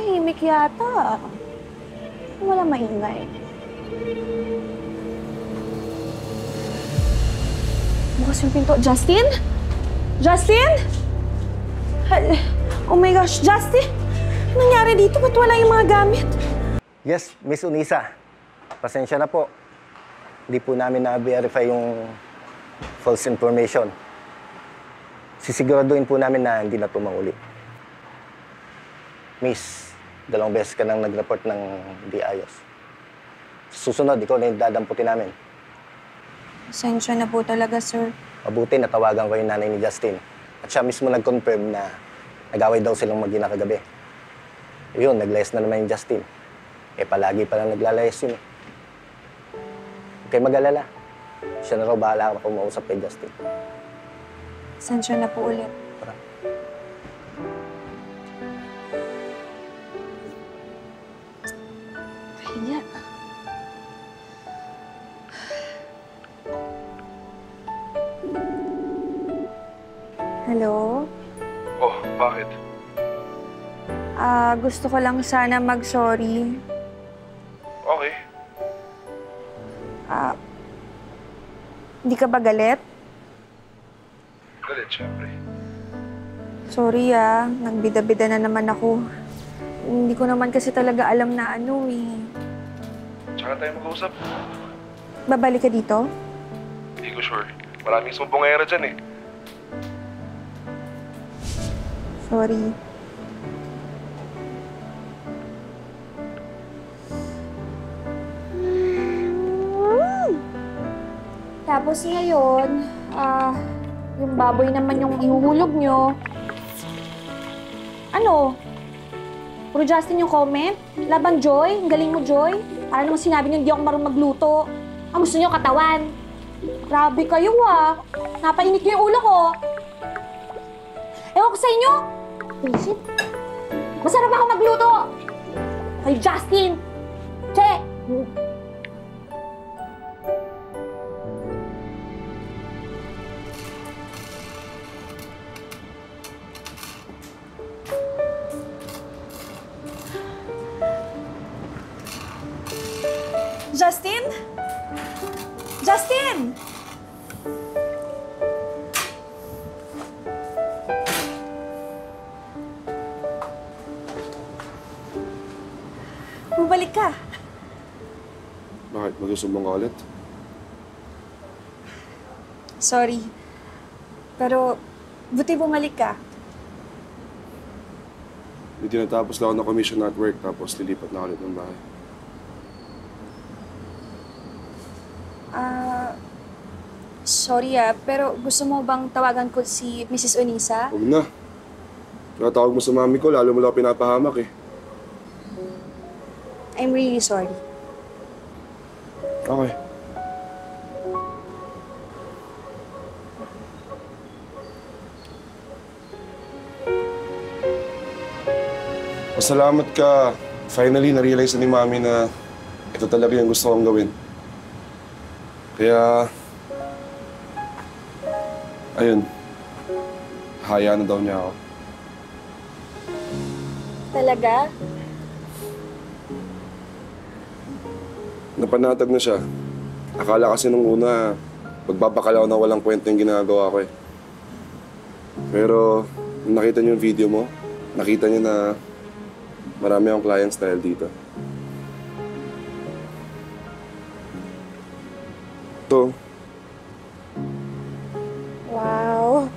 tahimik yata. Wala maingay. Bukas yung pinto. Justin? Justin? Oh my gosh, Justin! Anong nangyari dito? Ba't wala yung mga gamit? Yes, Miss Unisa. Pasensya na po. Hindi po namin na-verify yung false information. Sisiguraduhin po namin na hindi na ito mauli. Miss, 2 beses ka nang nag-report ng di ayos. Susunod, ikaw na yung dadamputin namin. Pasensya na po talaga, sir. Mabuti, natawagan ko yung nanay ni Justin. At siya mismo nag-confirm na nag-away daw silang mag-ina kagabi. Yun, naglayas na naman yung Justin. Eh, palagi pa lang naglalayas yun. Huwag kayo mag-alala. Siya na raw bahala ako kumausap kay Justin. Pasensya na po ulit. Tara. Kaya. Hello? Oh, bakit? Gusto ko lang sana mag-sorry. Okay. Hindi ka ba galit? Galit, syempre. Sorry nagbida-bida na naman ako. Hindi ko naman kasi talaga alam na ano eh. Tsaka tayo mag-usap. Babalik ka dito? Hindi ko sure. Maraming sumbongera dyan eh. Sorry. Tapos ngayon, yung baboy naman yung ihuhulog nyo. Ano? Puro Justin yung comment? Laban Joy? Ang galing mo, Joy? Para naman sinabi niyo hindi ako marunong magluto. Ang gusto niyo katawan. Grabe kayo Napainit niyo yung ulo ko. Ewan ko sa inyo. Visit. Masarap ako magluto. Kay Justin. Che! Justin? Justin! Bumalik ka. Bakit? Magsusumbong ka ulit? Sorry. Pero, buti bumalik ka. Hindi natapos lang ako ng commission at work tapos lilipat na ulit ng bahay. Sorry pero gusto mo bang tawagan ko si Mrs. Unisa? Huwag na. Kaya tawag mo sa mami ko, lalo mo lang ako pinapahamak eh. I'm really sorry. Okay. Pasalamat ka. Finally, na-realize na ni mami na ito talaga yung gusto kong gawin. Kaya, ayun, hayaan na daw niya ako. Talaga? Napanatag na siya. Akala kasi nung una, magbabakalaw na walang kwento yung ginagawa ko eh. Pero, nung nakita niyo yung video mo, nakita niya na marami akong clients dahil dito. Ito, Wow.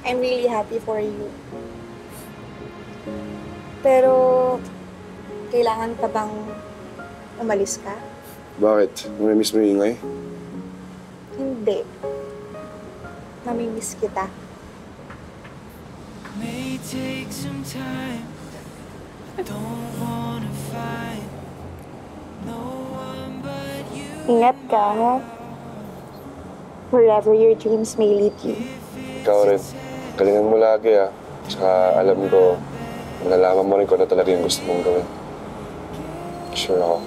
I'm really happy for you. Pero, kailangan pa bang umalis ka? bakit? Namimiss mo yung ingay? Hindi. Namimiss kita. May take some time. Don't wanna fight. No one but you. Ingat ka, ha? Wherever your dreams may lead you. Ikaw rin. Galingan mo lagi ah. Saka alam ko, malalaman mo rin kung ano talaga yung gusto mong gawin. Sure ako.